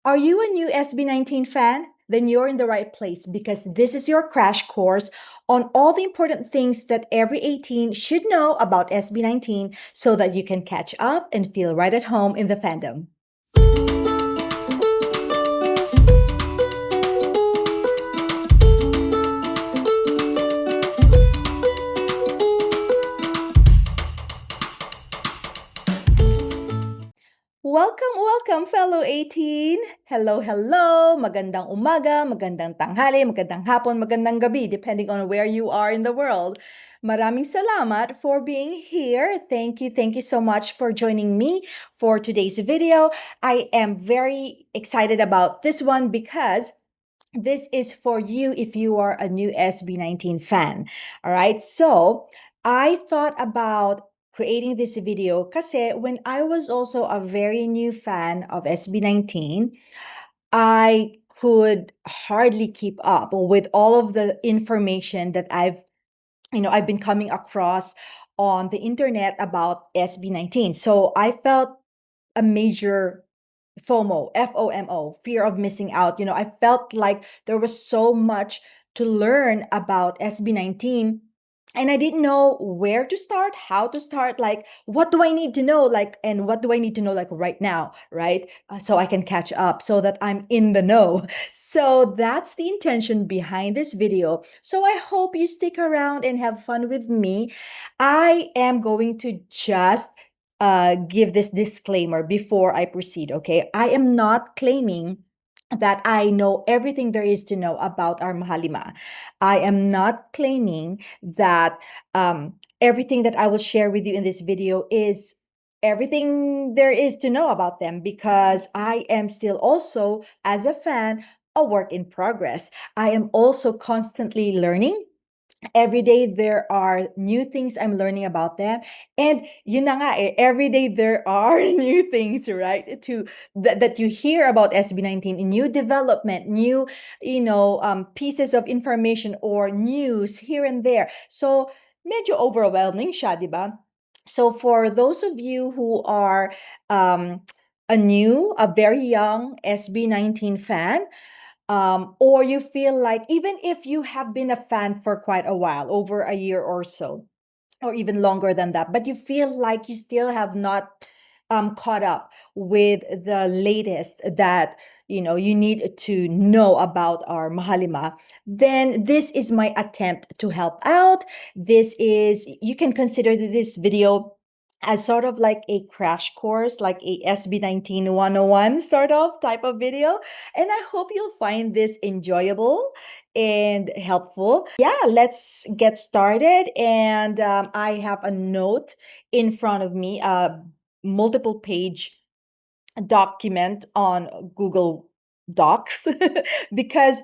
Are you a new SB19 fan? Then you're in the right place because this is your crash course on all the important things that every 18 should know about SB19 so that you can catch up and feel right at home in the fandom. Welcome, fellow 18! Hello! Magandang umaga, magandang tanghali, magandang hapon, magandang gabi, depending on where you are in the world. Maraming salamat for being here. Thank you so much for joining me for today's video. I am very excited about this one because this is for you if you are a new SB19 fan. All right, so I thought about creating this video kasi when I was also a very new fan of SB19, I could hardly keep up with all of the information that I've been coming across on the internet about SB19. So I felt a major FOMO, fear of missing out. I felt like there was so much to learn about SB19 and I didn't know where to start, how to start, like what do I need to know, like, and what do I need to know like right now, right? So I can catch up so that I'm in the know. So that's the intention behind this video. So I hope you stick around and have fun with me. I am going to just give this disclaimer before I proceed, okay? I am not claiming that I know everything there is to know about our Mahalima. I am not claiming that everything that I will share with you in this video is everything there is to know about them because I am still also, as a fan, a work in progress. I am also constantly learning. Every day there are new things I'm learning about them. And yun na nga every day there are new things, right? That you hear about SB19, new development, new, pieces of information or news here and there. So medyo overwhelming siya, di ba? So for those of you who are a very young SB19 fan, or you feel like even if you have been a fan for quite a while, over a year or so, or even longer than that, but you feel like you still have not caught up with the latest that you need to know about our Mahalima, then this is my attempt to help out. You can consider this video as sort of like a crash course, like a SB19 101 sort of type of video. And I hope you'll find this enjoyable and helpful. Yeah, let's get started. And I have a note in front of me, a multiple page document on Google Docs, because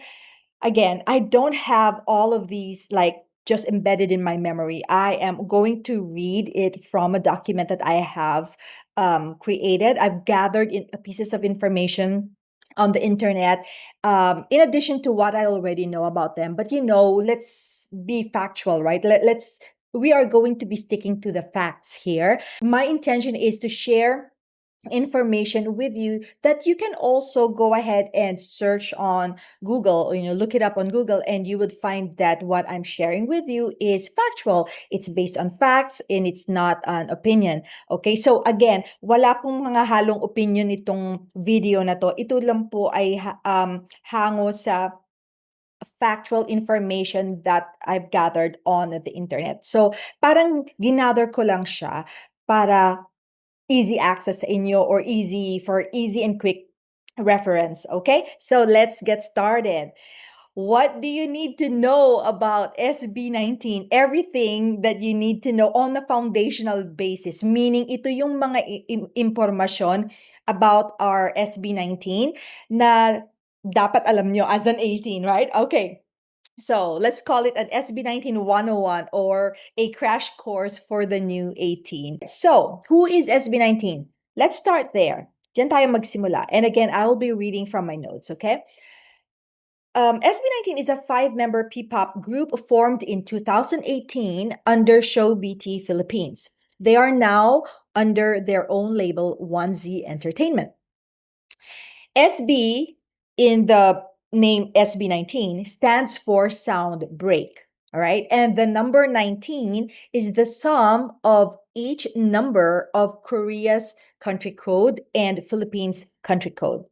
again, I don't have all of these like just embedded in my memory. I am going to read it from a document that I have created. I've gathered pieces of information on the internet, in addition to what I already know about them. But let's be factual, right? We are going to be sticking to the facts here. My intention is to share information with you that you can also go ahead and search on Google, look it up on Google, and you would find that what I'm sharing with you is factual. It's based on facts and it's not an opinion. Okay, so again, wala pong mga halong opinion itong video na to. Ito lang po ay hango sa factual information that I've gathered on the internet. So parang ginather ko lang siya para easy access sa inyo or for easy and quick reference. Okay, so let's get started. What do you need to know about SB19? Everything that you need to know on a foundational basis, meaning ito yung mga impormasyon about our SB19 na dapat alam nyo as an 18, right? Okay. So let's call it an SB19 101 or a crash course for the new 18. So who is SB19? Let's start there. Diyan tayo magsimula. And again, I will be reading from my notes, okay? SB19 is a 5-member P-pop group formed in 2018 under Show BT Philippines. They are now under their own label, 1Z Entertainment. SB in the name SB19 stands for sound break. All right. And the number 19 is the sum of each number of Korea's country code and Philippines country code.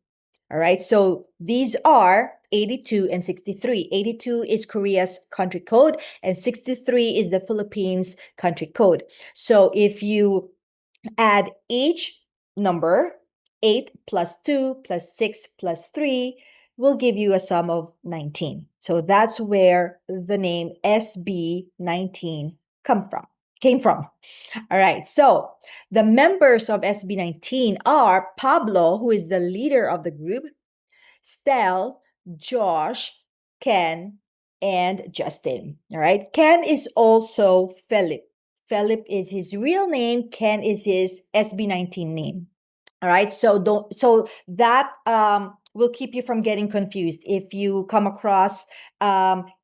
All right. So these are 82 and 63. 82 is Korea's country code and 63 is the Philippines country code. So if you add each number, 8 plus 2 plus 6 plus 3 will give you a sum of 19. So that's where the name SB19 came from. All right. So the members of SB19 are Pablo, who is the leader of the group, Stel, Josh, Ken, and Justin. All right. Ken is also Philip. Philip is his real name. Ken is his SB19 name. All right. So that will keep you from getting confused if you come across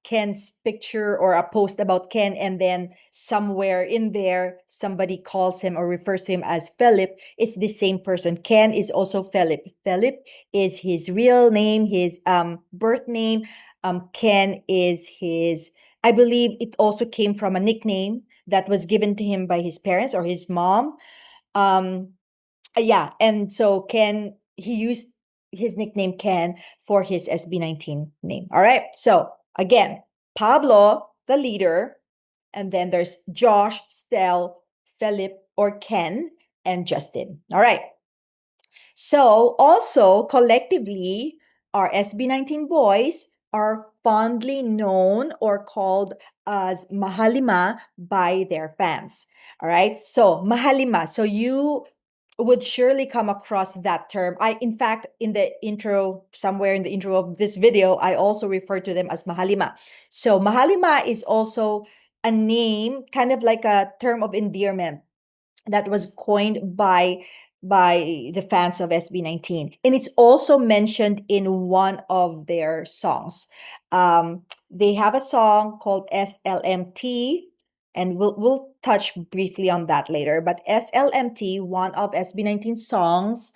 Ken's picture or a post about Ken, and then somewhere in there somebody calls him or refers to him as Philip. It's the same person. Ken is also Philip. Philip is his real name, his birth name. Ken is his, I believe it also came from a nickname that was given to him by his parents or his mom. Yeah, and so Ken, he used his nickname Ken for his SB19 name. All right. So again, Pablo, the leader, and then there's Josh, Stel, Philip, or Ken, and Justin. All right. So also collectively, our SB19 boys are fondly known or called as Mahalima by their fans. All right. So Mahalima. So you would surely come across that term. In fact, in the intro, somewhere in the intro of this video, I also refer to them as Mahalima. So Mahalima is also a name, kind of like a term of endearment that was coined by the fans of SB19, and it's also mentioned in one of their songs. They have a song called SLMT, and we'll touch briefly on that later. But SLMT, one of SB19 songs,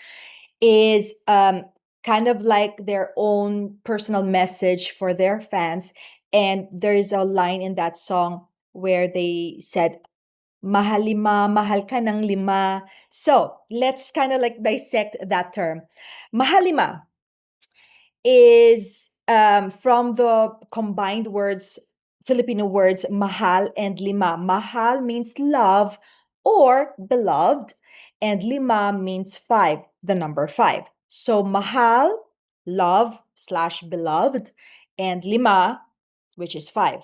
is kind of like their own personal message for their fans. And there is a line in that song where they said, Mahalima, mahal ka ng lima. So let's kind of like dissect that term. Mahalima is from the combined words, Filipino words, mahal and lima. Mahal means love or beloved, and lima means five, the number five. So mahal, love slash beloved, and lima, which is five,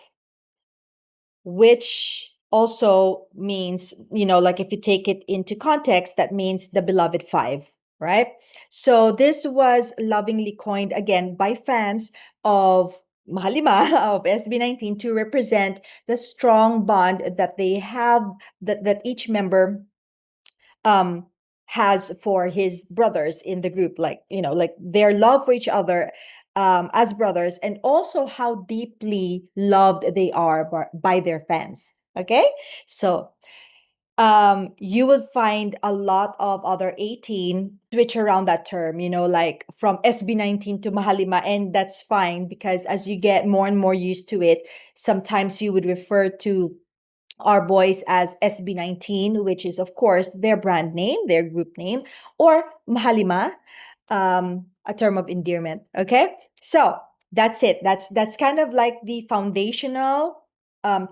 which also means, like if you take it into context, that means the beloved five, right? So this was lovingly coined again by fans of Mahalima of SB19 to represent the strong bond that they have, that each member um has for his brothers in the group, like like their love for each other as brothers, and also how deeply loved they are by their fans. Okay, so you will find a lot of other ATIN switch around that term, like from SB19 to Mahalima, and that's fine because as you get more and more used to it, sometimes you would refer to our boys as SB19, which is, of course, their brand name, their group name, or Mahalima, a term of endearment. Okay, so that's it. That's kind of like the foundational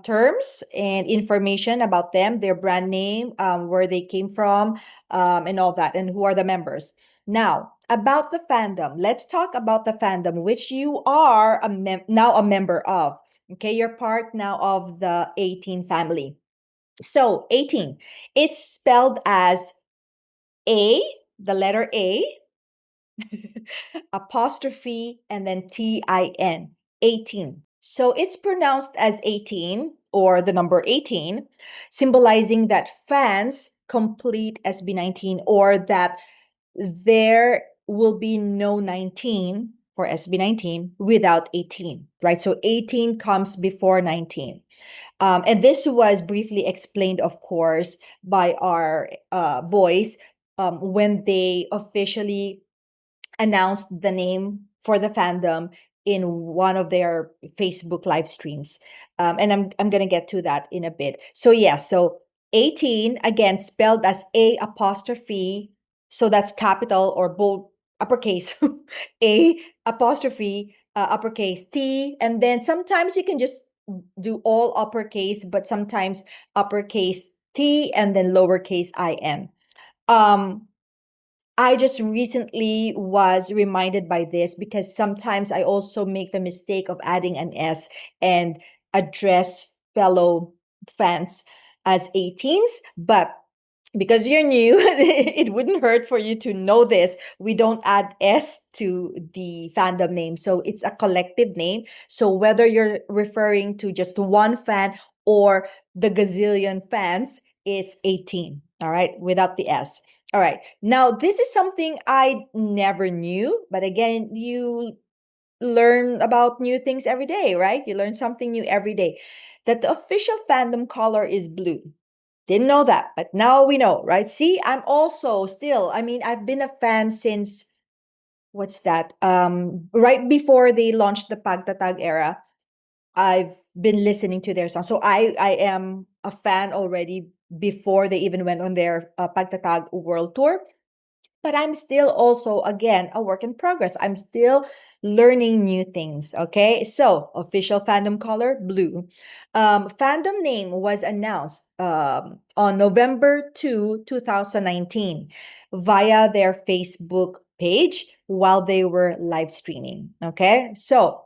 terms and information about them, their brand name, where they came from, and all that, and who are the members. Now, about the fandom, let's talk about the fandom, which you are now a member of. Okay, you're part now of the ATIN family. So ATIN, it's spelled as A, the letter A, apostrophe, and then TIN, 18. So it's pronounced as 18 or the number 18, symbolizing that fans complete SB19, or that there will be no 19 for SB19 without 18, right? So 18 comes before 19. And this was briefly explained, of course, by our boys when they officially announced the name for the fandom in one of their Facebook live streams. And I'm gonna get to that in a bit. So yeah, so 18 again spelled as A apostrophe, so that's capital or bold uppercase A apostrophe uppercase T, and then sometimes you can just do all uppercase, but sometimes uppercase T and then lowercase I N. Um, I just recently was reminded by this because sometimes I also make the mistake of adding an S and address fellow fans as 18s, but because you're new, it wouldn't hurt for you to know this. We don't add S to the fandom name. So it's a collective name. So whether you're referring to just one fan or the gazillion fans, it's 18. All right, without the S. All right. Now, this is something I never knew, but again, you learn about new things every day, right? You learn something new every day. That the official fandom color is blue. Didn't know that, but now we know, right? See, I'm also still, I mean, I've been a fan since what's that? Right before they launched the Pagtatag era, I've been listening to their songs. So I am a fan already before they even went on their Pagtatag World Tour. But I'm still also, again, a work in progress. I'm still learning new things. Okay. So, official fandom color, blue. Fandom name was announced on November 2019, via their Facebook page while they were live streaming. Okay. So,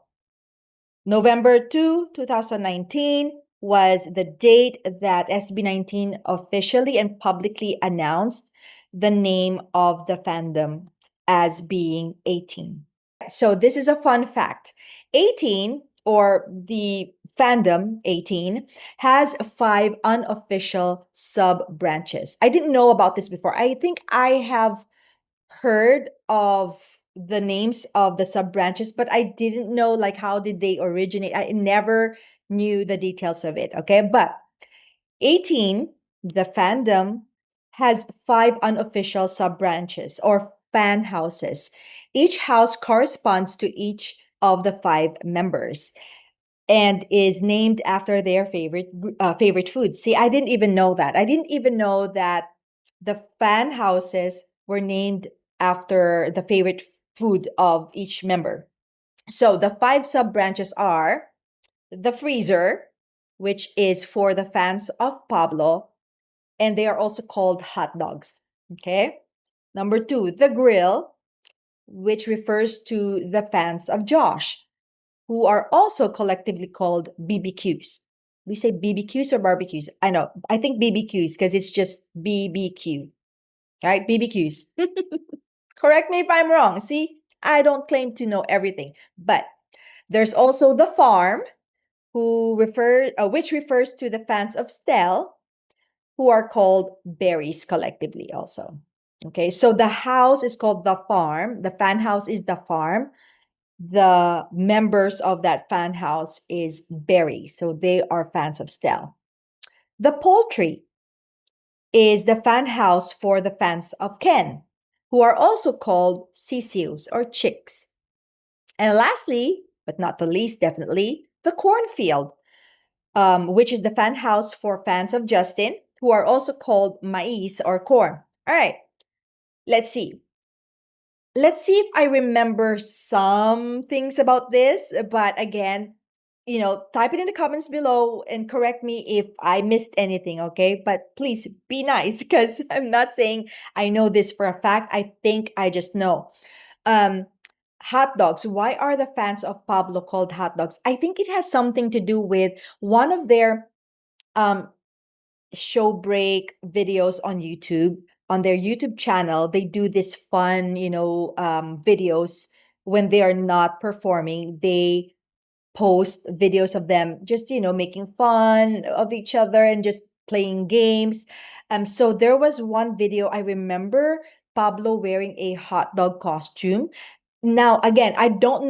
November 2, 2019 was the date that SB19 officially and publicly announced the name of the fandom as being ATIN. So this is a fun fact. ATIN, or the fandom ATIN, has 5 unofficial sub branches. I didn't know about this before. I think I have heard of the names of the sub branches, but I didn't know like how did they originate. I never knew the details of it. Okay, but 18, the fandom, has 5 unofficial sub branches or fan houses. Each house corresponds to each of the 5 members and is named after their favorite food. See, I didn't even know that. I didn't even know that the fan houses were named after the favorite food of each member. So the 5 sub branches are the freezer, which is for the fans of Pablo, and they are also called hot dogs. Okay. Number 2, the grill, which refers to the fans of Josh, who are also collectively called BBQs. We say BBQs or barbecues. I know. I think BBQs because it's just BBQ. Right? BBQs. Correct me if I'm wrong. See, I don't claim to know everything. But there's also the farm, which refers to the fans of Stell, who are called berries collectively also. Okay, so the house is called the farm. The fan house is the farm. The members of that fan house is Berry, so they are fans of Stell. The poultry is the fan house for the fans of Ken, who are also called sisius or chicks. And lastly, but not the least, definitely, the cornfield, which is the fan house for fans of Justin, who are also called mais or corn. All right, let's see. Let's see if I remember some things about this, but again, type it in the comments below and correct me if I missed anything, okay? But please be nice because I'm not saying I know this for a fact. I think I just know. Um, Hot dogs. Why are the fans of Pablo called hot dogs? I think it has something to do with one of their um show break videos on YouTube. On their YouTube channel, they do this fun, videos when they are not performing. They post videos of them just, making fun of each other and just playing games. So there was one video I remember Pablo wearing a hot dog costume. Now, again, I don't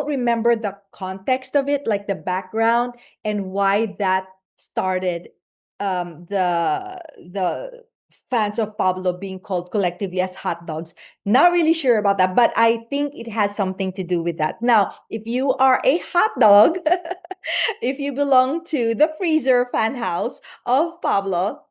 remember the context of it, like the background and why that started the fans of Pablo being called collectively as hot dogs. Not really sure about that, but I think it has something to do with that. Now, if you are a hot dog, if you belong to the freezer fan house of Pablo,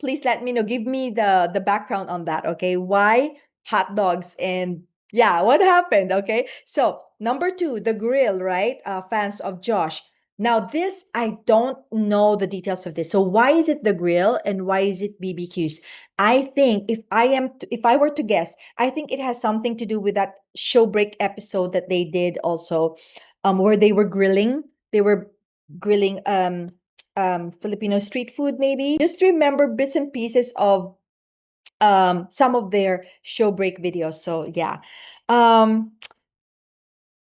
please let me know. Give me the background on that, okay? Why hot dogs and yeah, what happened? Okay, so number two, the grill, right? Fans of Josh. Now this I don't know the details of this. So why is it the grill and why is it BBQs? I think if I were to guess, I think it has something to do with that showbreak episode that they did also, where they were grilling. They were grilling Filipino street food, maybe. Just remember bits and pieces of some of their showbreak videos. So yeah. Um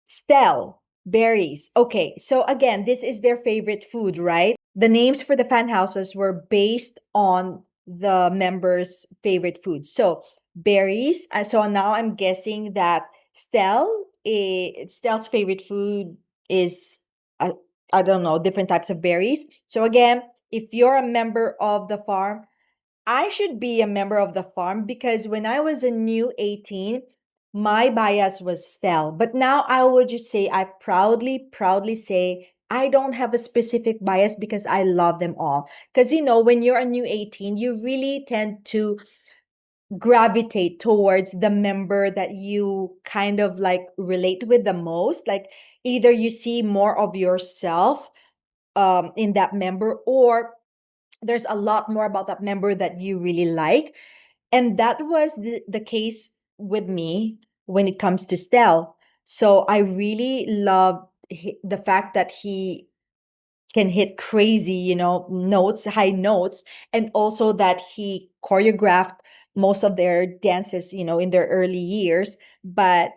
Stell, berries. Okay, so again, this is their favorite food, right? The names for the fan houses were based on the members' favorite food. So berries. So now I'm guessing that Stell's favorite food is uh, I don't know, different types of berries. So again, if you're a member of the farm, I should be a member of the farm because when I was a new 18, my bias was Stell. But now I would just say, I proudly say, I don't have a specific bias because I love them all. Because, when you're a new 18, you really tend to gravitate towards the member that you kind of like relate with the most. Like either you see more of yourself in that member, or there's a lot more about that member that you really like. And that was the case with me when it comes to Stell. So I really love the fact that he can hit crazy, notes, high notes, and also that he choreographed most of their dances, in their early years. But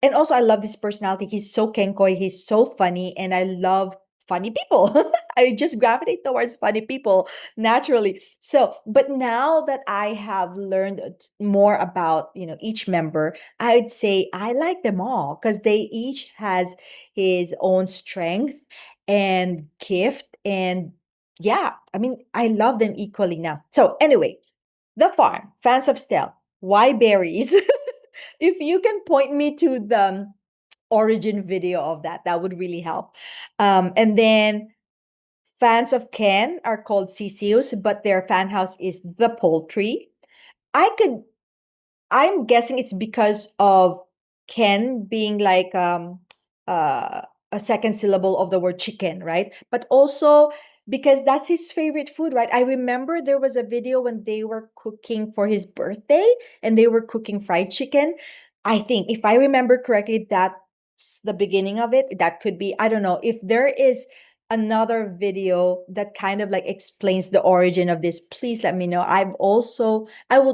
and also, I love his personality. He's so kenkoy. He's so funny, and I love funny people. I just gravitate towards funny people naturally. So, but now that I have learned more about each member, I'd say I like them all because they each has his own strength and gift, and yeah, I mean, I love them equally now. So anyway, the farm fans of Stell. Why berries? If you can point me to the origin video of that, that would really help. And then fans of Ken are called Sisius, but their fan house is the poultry. I could I'm guessing it's because of Ken being like uh a second syllable of the word chicken, right? But also because that's his favorite food, right? I remember there was a video when they were cooking for his birthday and they were cooking fried chicken. I think if I remember correctly, that's the beginning of it. That could be, I don't know, if there is another video that kind of like explains the origin of this, please let me know. I would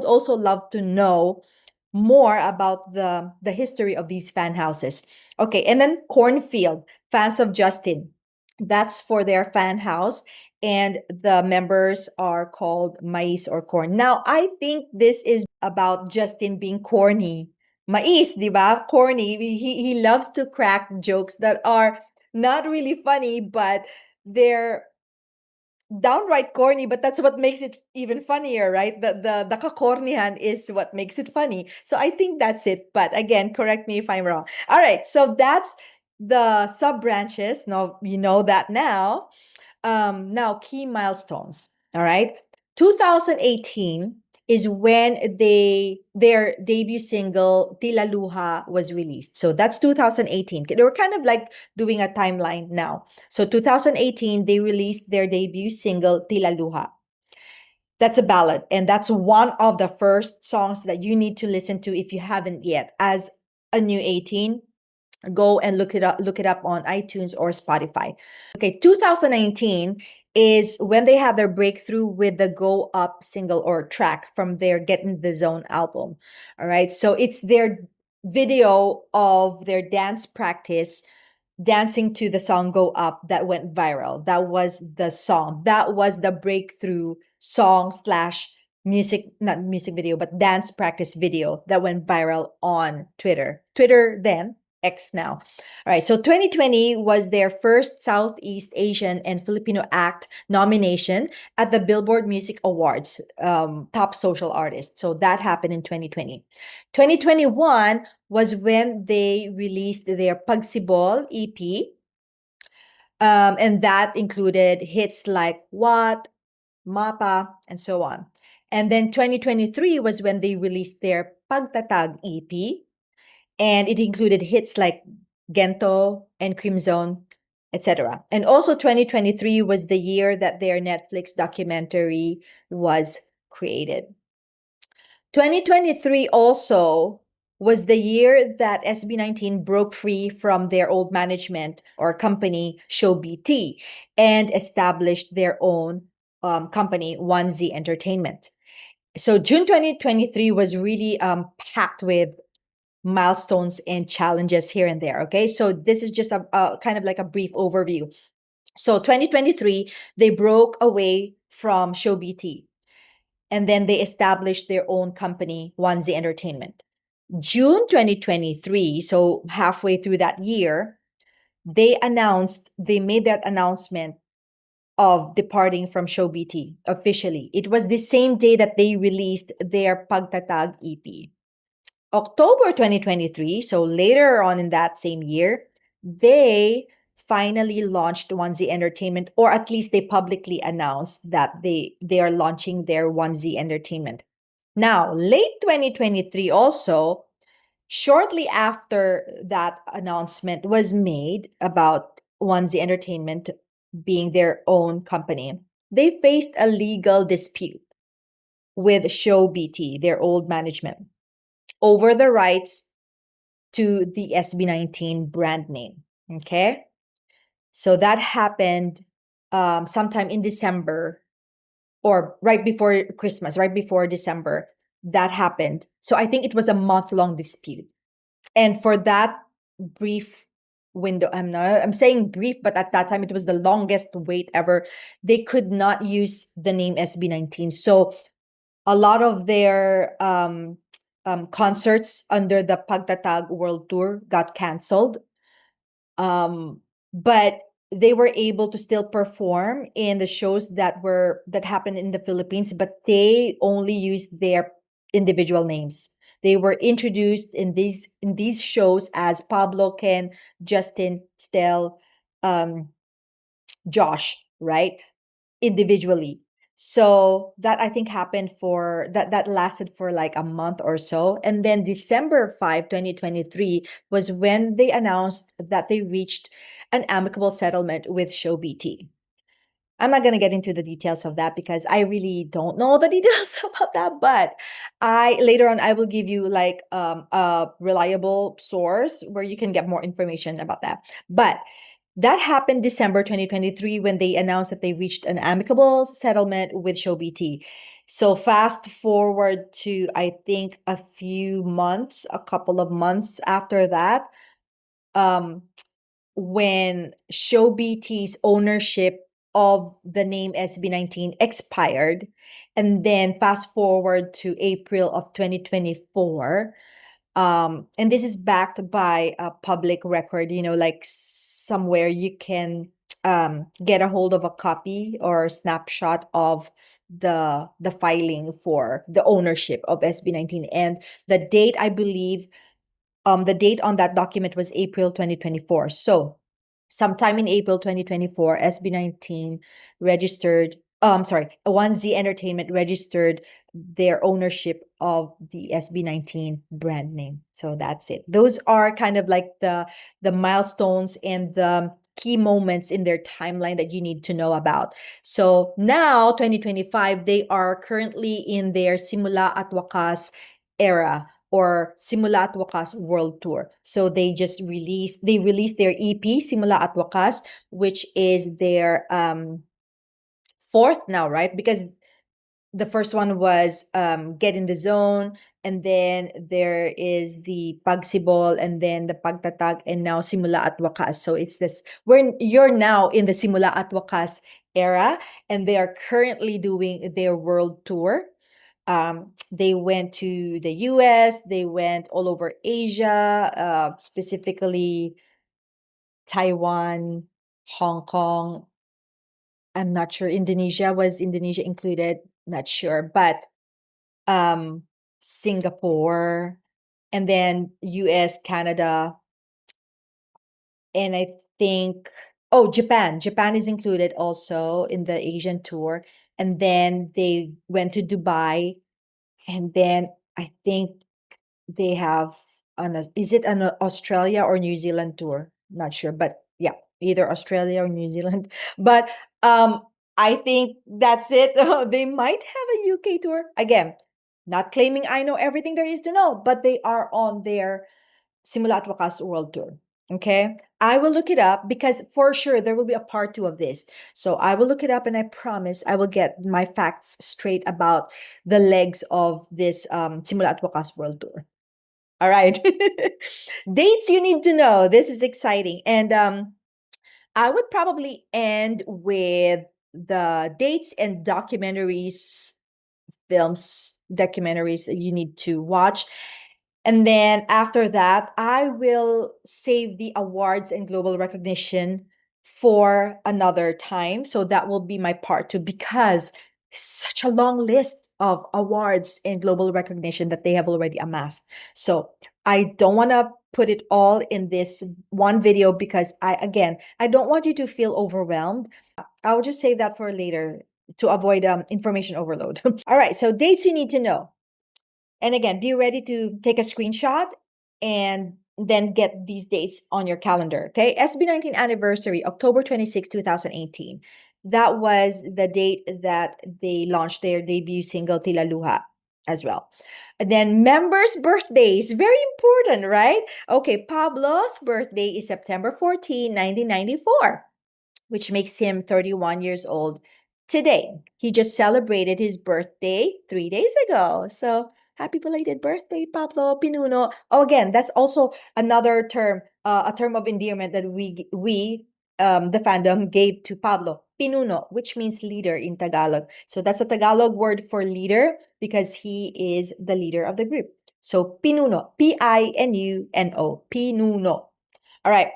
also love to know more about the history of these fan houses. Okay, and then Cornfield, fans of Justin. That's for their fan house, and the members are called Mais or Corn. Now, I think this is about Justin being corny. Mais, di ba? Corny. He loves to crack jokes that are not really funny, but they're downright corny, but that's what makes it even funnier, right? The kakornihan is what makes it funny. So I think that's it. But again, correct me if I'm wrong. All right, so that's the sub branches. Now you know that now. Now key milestones. All right, 2018 is when their debut single Tila Luha was released. So that's 2018. They were kind of like doing a timeline now. So 2018, they released their debut single Tila Luha. That's a ballad, and that's one of the first songs that you need to listen to if you haven't yet. As a new 18, go and look it up on iTunes or Spotify. Okay, 2019 is when they had their breakthrough with the Go Up single or track from their Get in the Zone album. All right, so it's their video of their dance practice dancing to the song Go Up that went viral. That was the song. That was the breakthrough song slash music, not music video, but dance practice video that went viral on Twitter. Twitter then, X now. All right. So 2020 was their first Southeast Asian and Filipino act nomination at the Billboard Music Awards, top social artist. So that happened in 2020. 2021 was when they released their Pagsibol EP. And that included hits like What, Mapa, and so on. And then 2023 was when they released their Pagtatag EP, and it included hits like Gento and Cream Zone, etc. And also 2023 was the year that their Netflix documentary was created. 2023 also was the year that SB19 broke free from their old management or company, Show BT, and established their own company, 1Z Entertainment. So June 2023 was really packed with milestones and challenges here and there. Okay, so this is just a kind of like a brief overview. So 2023, they broke away from Show BT, and then they established their own company, 1Z Entertainment. June 2023, so halfway through that year, they made that announcement of departing from Show BT officially. It was the same day that they released their Pagtatag EP. October 2023, so later on in that same year, they finally launched Onesie Entertainment, or at least they publicly announced that they are launching their Onesie Entertainment. Now, late 2023 also, shortly after that announcement was made about Onesie Entertainment being their own company, they faced a legal dispute with Show BT, their old management, over the rights to the SB19 brand name. Okay. So that happened sometime in December, or right before Christmas, right before December. That happened. So I think it was a month-long dispute. And for that brief window, I'm saying brief, but at that time it was the longest wait ever. They could not use the name SB19. So a lot of their concerts under the Pagtatag World Tour got canceled. But they were able to still perform in the shows that happened in the Philippines, but they only used their individual names. They were introduced in these shows as Pablo, Ken, Justin, Stel, Josh, right? Individually. So that I think happened for that lasted for like a month or so. And then December 5, 2023 was when they announced that they reached an amicable settlement with Show BT. I'm not going to get into the details of that because I really don't know the details about that, but I later on I will give you like a reliable source where you can get more information about that. But that happened December 2023 when they announced that they reached an amicable settlement with Show BT. So fast forward to I think a couple of months after that, um, when Show BT's ownership of the name SB19 expired, and then fast forward to April of 2024, and this is backed by a public record, like somewhere you can get a hold of a copy or snapshot of the filing for the ownership of SB19. And the date, I believe, the date on that document was April 2024. So sometime in April 2024, SB19 registered, sorry, 1Z Entertainment registered their ownership of the SB19 brand name. So that's it. Those are kind of like the milestones and the key moments in their timeline that you need to know about. So now 2025, they are currently in their Simula at Wakas era, or Simula at Wakas World Tour. So they released their EP, Simula at Wakas, which is their fourth now, right? Because the first one was Get in the Zone, and then there is the Pagsibol, and then the Pagtatag, and now Simula at Wakas. So it's this, you're now in the Simula at Wakas era, and they are currently doing their world tour. They went to the US, they went all over Asia, specifically Taiwan, Hong Kong. I'm not sure. Was Indonesia included? Not sure. But um, Singapore, and then US, Canada, and I think, oh, Japan. Japan is included also in the Asian tour. And then they went to Dubai, and then I think they have is it an Australia or New Zealand tour? Not sure, but yeah, either Australia or New Zealand. But um, I think that's it. They might have a UK tour again. Not claiming I know everything there is to know, but they are on their Simula at Wakas World Tour. Okay. I will look it up because for sure there will be a part two of this. So I will look it up and I promise I will get my facts straight about the legs of this Simula at Wakas World Tour. All right. Dates you need to know. This is exciting. And I would probably end with the dates and documentaries that you need to watch. And then after that, I will save the awards and global recognition for another time. So that will be my part two because such a long list of awards and global recognition that they have already amassed. So I don't want to put it all in this one video because I don't want you to feel overwhelmed. I'll just save that for later to avoid information overload. All right, so dates you need to know. And again, be ready to take a screenshot and then get these dates on your calendar. Okay. SB19 anniversary, October 26, 2018. That was the date that they launched their debut single, Tila Luha, as well. And then members' birthdays, very important, right? Okay, Pablo's birthday is September 14, 1994, which makes him 31 years old today. He just celebrated his birthday 3 days ago. So happy belated birthday, Pablo Pinuno. Oh, again, that's also another term, a term of endearment that the fandom gave to Pablo, Pinuno, which means leader in Tagalog. So that's a Tagalog word for leader because he is the leader of the group. So Pinuno, Pinuno, Pinuno. All right.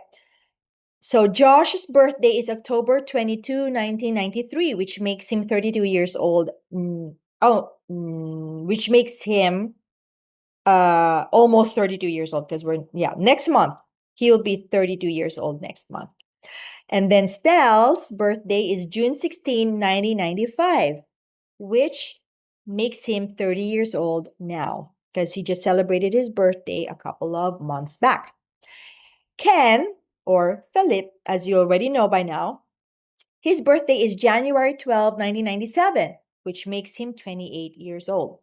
So Josh's birthday is October 22, 1993, which makes him 32 years old. Which makes him almost 32 years old because next month he'll be 32 years old next month. And then Stell's birthday is June 16, 1995, which makes him 30 years old now because he just celebrated his birthday a couple of months back. Ken, or Philip, as you already know by now, his birthday is January 12, 1997, which makes him 28 years old.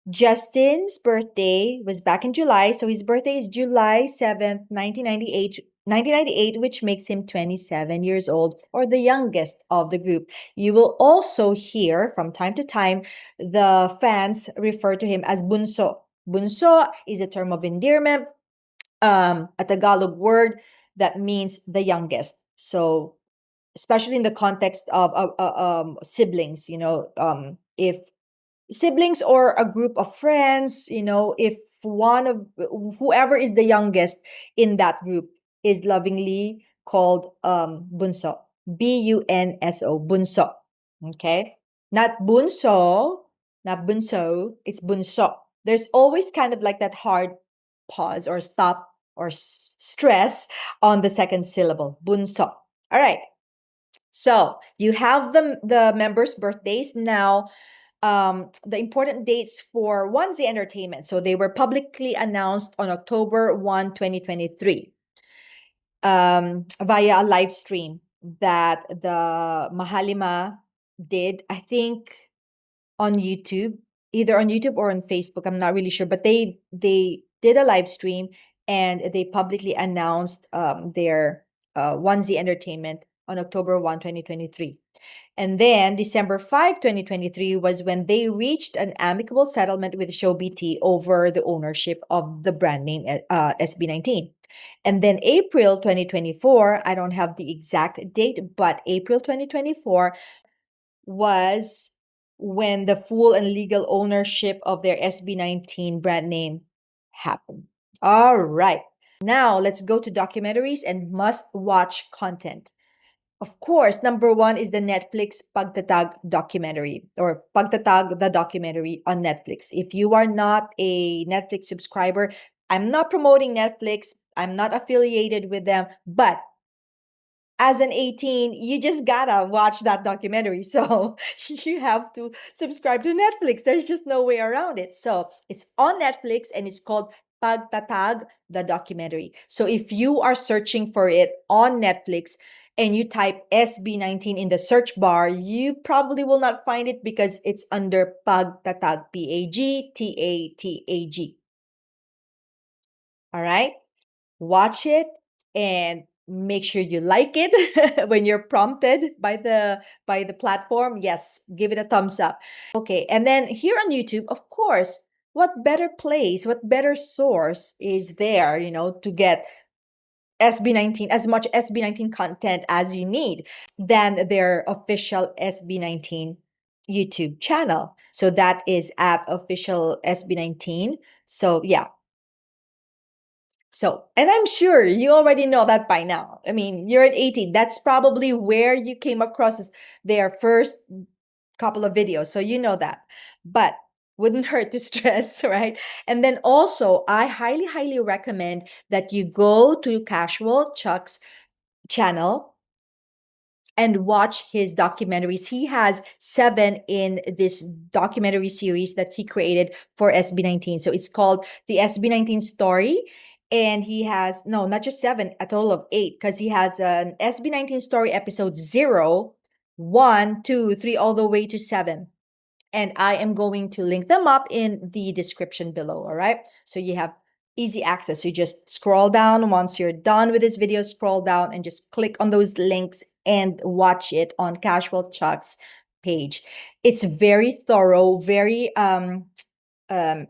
Justin's birthday was back in July, so his birthday is July 7th, 1998, which makes him 27 years old, or the youngest of the group. You will also hear from time to time the fans refer to him as Bunso. Bunso is a term of endearment, a Tagalog word that means the youngest. So especially in the context of siblings, if siblings or a group of friends, if one of whoever is the youngest in that group is lovingly called bunso, bunso, bunso. Okay, not bunso, it's bunso. There's always kind of like that hard pause or stop or stress on the second syllable, bunso. All right. So you have the members' birthdays now. The important dates for Onesie Entertainment. So they were publicly announced on October 1, 2023, via a live stream that the Mahalima did, I think, on YouTube, either on YouTube or on Facebook. I'm not really sure, but they did a live stream and they publicly announced their Onesie Entertainment on October 1, 2023. And then December 5, 2023 was when they reached an amicable settlement with ShowBT over the ownership of the brand name SB19. And then April 2024, I don't have the exact date, but April 2024 was when the full and legal ownership of their SB19 brand name happened. All right. Now let's go to documentaries and must-watch content. Of course, number one is the Netflix Pagtatag documentary or Pagtatag the documentary on Netflix. If you are not a Netflix subscriber, I'm not promoting Netflix. I'm not affiliated with them, but as an 18, you just gotta watch that documentary. So you have to subscribe to Netflix. There's just no way around it. So it's on Netflix and it's called Pagtatag, the documentary. So if you are searching for it on Netflix and you type SB19 in the search bar, you probably will not find it because it's under Pagtatag, Pagtatag. All right? Watch it and make sure you like it when you're prompted by the platform. Yes, give it a thumbs up. Okay, and then here on YouTube, of course, what better place, what better source is there, to get SB19, as much SB19 content as you need, than their official SB19 YouTube channel. So that is at official SB19. So yeah, so, and I'm sure you already know that by now. I mean, you're at 18. That's probably where you came across their first couple of videos. So you know that. But wouldn't hurt to stress, right? And then also, I highly, highly recommend that you go to Casual Chuck's channel and watch his documentaries. He has 7 in this documentary series that he created for SB19. So it's called the SB19 Story. And he has, no, not just 7, a total of 8, because he has an SB19 Story episode 0, 1, 2, 3, all the way to 7. And I am going to link them up in the description below, all right? So you have easy access. You just scroll down. Once you're done with this video, scroll down and just click on those links and watch it on Casual Chuck's page. It's very thorough, very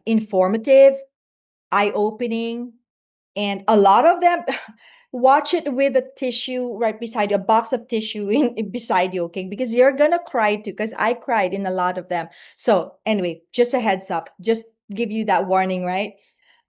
informative, eye-opening, and a lot of them, watch it with a tissue right beside you, a box of tissue beside you, okay? Because you're gonna cry too, because I cried in a lot of them. So anyway, just a heads up, just give you that warning, right?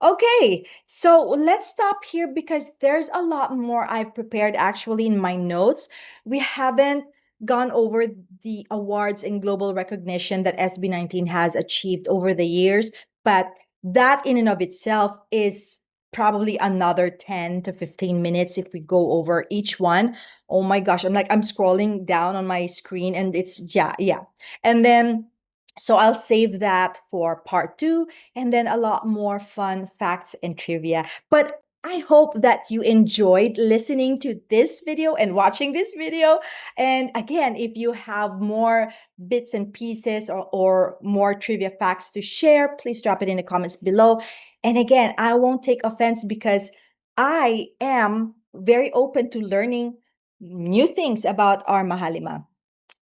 Okay, so let's stop here because there's a lot more I've prepared actually in my notes. We haven't gone over the awards and global recognition that SB19 has achieved over the years, but that in and of itself is probably another 10 to 15 minutes if we go over each one. Oh my gosh, I'm scrolling down on my screen and it's, yeah. And then, so I'll save that for part 2 and then a lot more fun facts and trivia. But I hope that you enjoyed listening to this video and watching this video. And again, if you have more bits and pieces or more trivia facts to share, please drop it in the comments below. And again, I won't take offense because I am very open to learning new things about our Mahalima.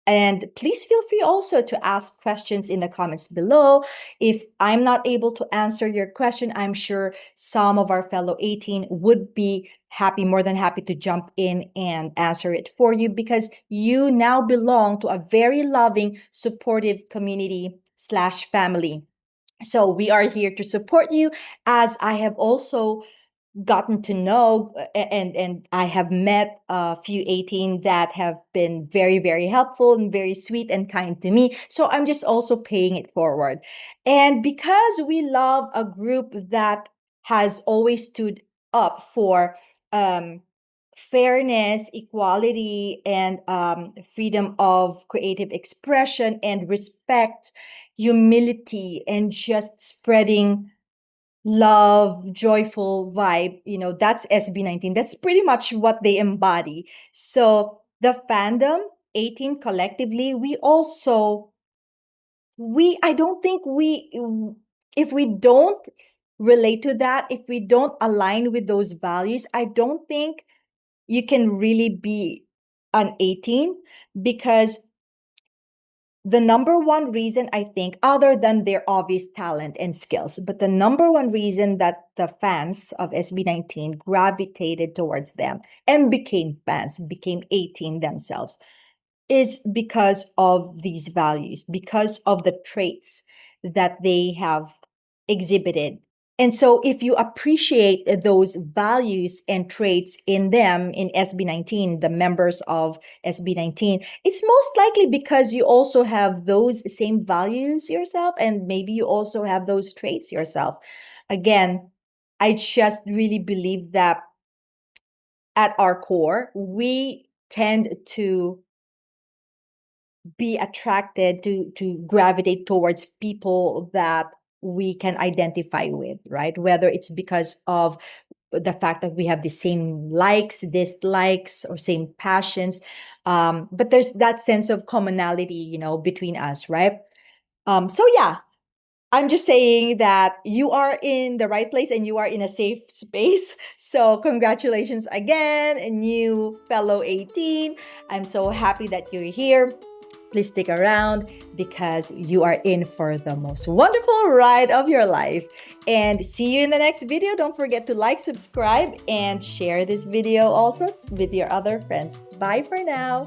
And please feel free also to ask questions in the comments below. If I'm not able to answer your question, I'm sure some of our fellow 18 would be happy, more than happy to jump in and answer it for you because you now belong to a very loving, supportive community/family. So we are here to support you, as I have also gotten to know and I have met a few 18 that have been very, very helpful and very sweet and kind to me. So I'm just also paying it forward. And because we love a group that has always stood up for fairness, equality, and freedom of creative expression and respect, humility, and just spreading love, joyful vibe, that's SB19. That's pretty much what they embody. So the fandom, 18 collectively, I don't think if we don't relate to that, if we don't align with those values, I don't think you can really be an 18 because the number one reason, I think, other than their obvious talent and skills, but the number one reason that the fans of SB19 gravitated towards them and became fans, became 18 themselves, is because of these values, because of the traits that they have exhibited. And so if you appreciate those values and traits in them, in SB19, the members of SB19, it's most likely because you also have those same values yourself, and maybe you also have those traits yourself. Again, I just really believe that at our core, we tend to be attracted to gravitate towards people that we can identify with, right? Whether it's because of the fact that we have the same likes, dislikes, or same passions, but there's that sense of commonality, between us, right? So yeah, I'm just saying that you are in the right place and you are in a safe space. So, congratulations again, new fellow 18. I'm so happy that you're here. Please stick around because you are in for the most wonderful ride of your life. And see you in the next video. Don't forget to like, subscribe, and share this video also with your other friends. Bye for now.